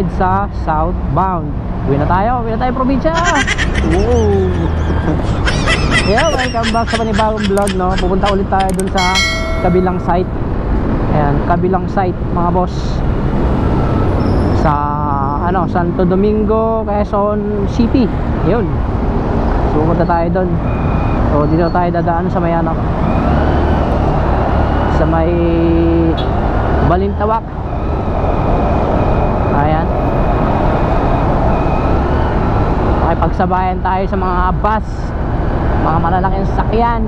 head sa southbound. Uwi na tayo probinsya. Woo. Yeah, welcome back sa panibagong vlog, no. Pupunta ulit tayo dun sa kabilang site. Ayan, kabilang site mga boss. Sa ano, Santo Domingo, Quezon City. Yun. So pupunta tayo dun. So dito tayo dadaan sa may ano, sa may Balintawak. Ayan. Makipagsabayan tayo sa mga bus, mga malalaking sasakyan.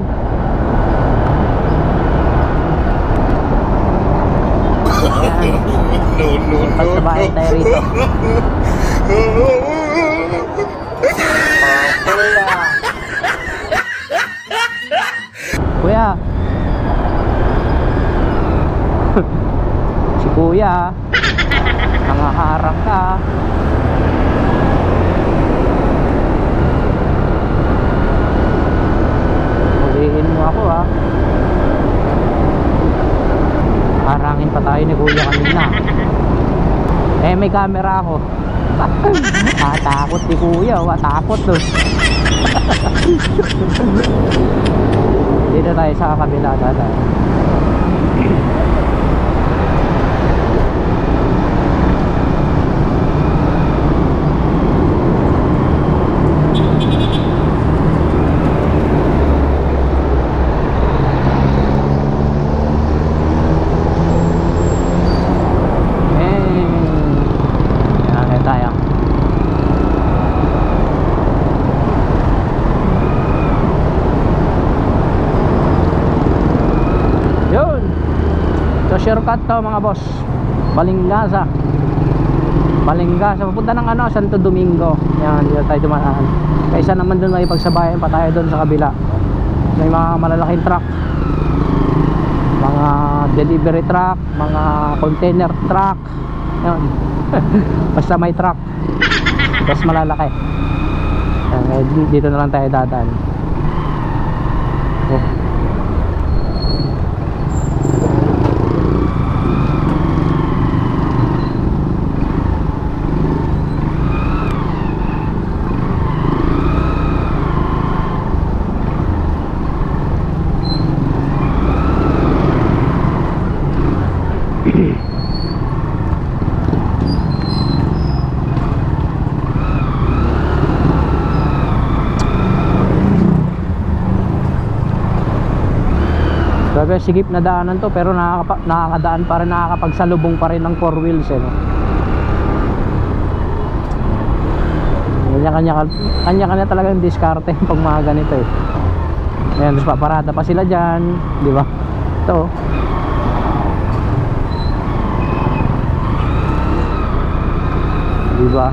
Pagsabayan tayo rito. Kuya. Si kuya nangaharang ka. Huliin mo ako, ha. Harangin pa tayo ni kuya kanina. Eh, may camera ako. Takot ni kuya, takot to. Dito tayo sa kabila dada. Shortcut to mga boss. Balingasa, papunta ng ano, Santo Domingo. Yan, dito tayo dumaan. Kaysa naman doon may pagsabayan pa tayo doon sa kabila. May mga malalaking truck, mga delivery truck, mga container truck. Yan. Basta may truck, mas malalaki. Yan, dito na lang tayo dadaan. Oh. Grabe, sigip na daanan to, pero nakakadaan pa rin, nakakapagsalubong pa rin ng 4 wheels, eh, no? Kanya-kanya talagang diskarte pag mga ganito, eh. Ayan, tapos paparada pa sila dyan, di ba? Ito, di ba?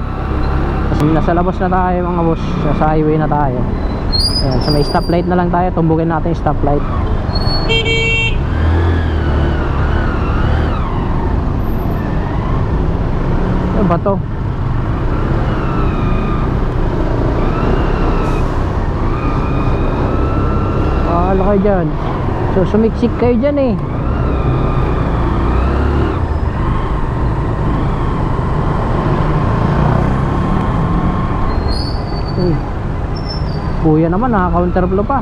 Kasi nasa labas na tayo mga boss, nasa highway na tayo. Ayan, so may stoplight na lang tayo, tumbugin natin yung stoplight. Ano ba to? Paala kayo dyan. So sumiksik kayo dyan, eh. Kuya naman naka-counterflow pa.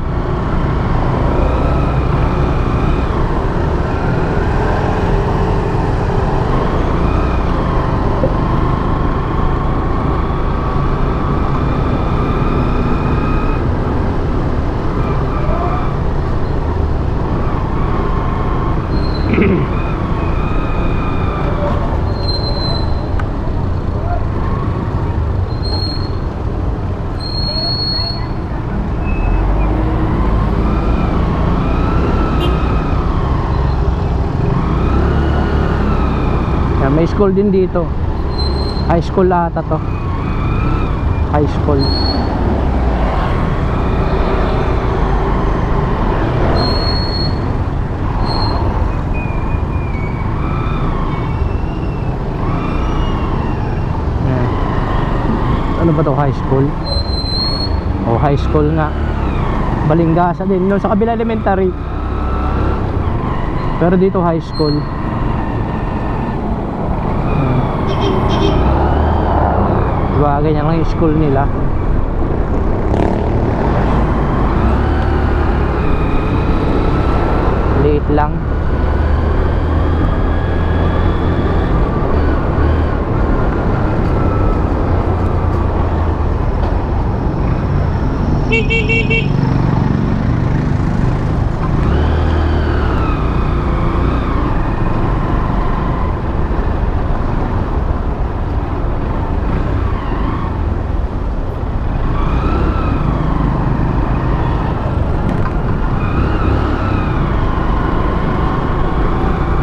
May school din dito. High school ata to. High school. Ano ba to, high school? Oh, high school nga. Balingasa din. No, sa kabila elementary. Pero dito high school. Ganyan lang yung school nila. Liit lang.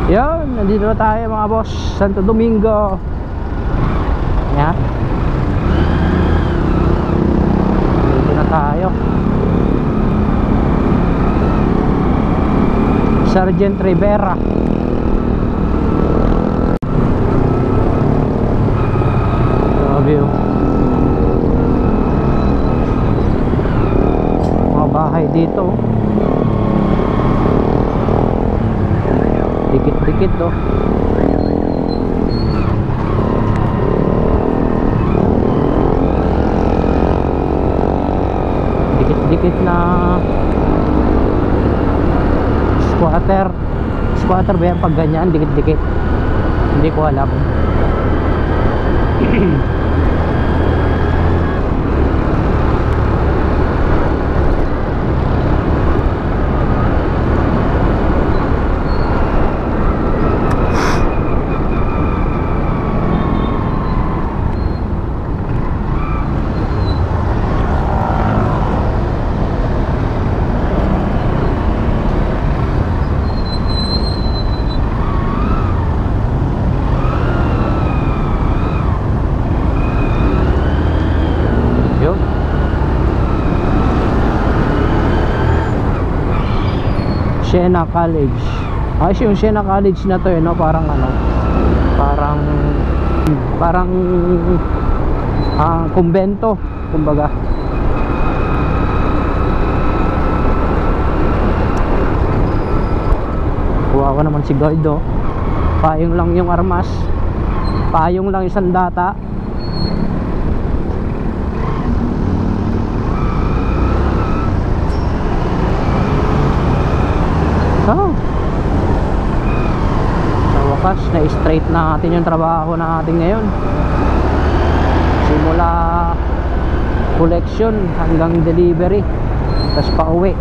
Yun, nandito na tayo mga boss, Santo Domingo. Yan. Nandito na tayo. Sergeant Rivera. Grabe yun. Mga bahay dito. Dikit-dikit oh. Dikit-dikit na squatter ba yan pag ganyan? Dikit-dikit, hindi ko alam. Siena College. Ayos yung Siena College na to, no? Parang ano, parang kumbento, kumbaga. Kuha ko naman si guard, oh. Payong lang yung armas, payong lang isang data. Oh. Sa wakas, na-straight natin yung trabaho natin ngayon. Simula collection hanggang delivery, tapos pa uwi.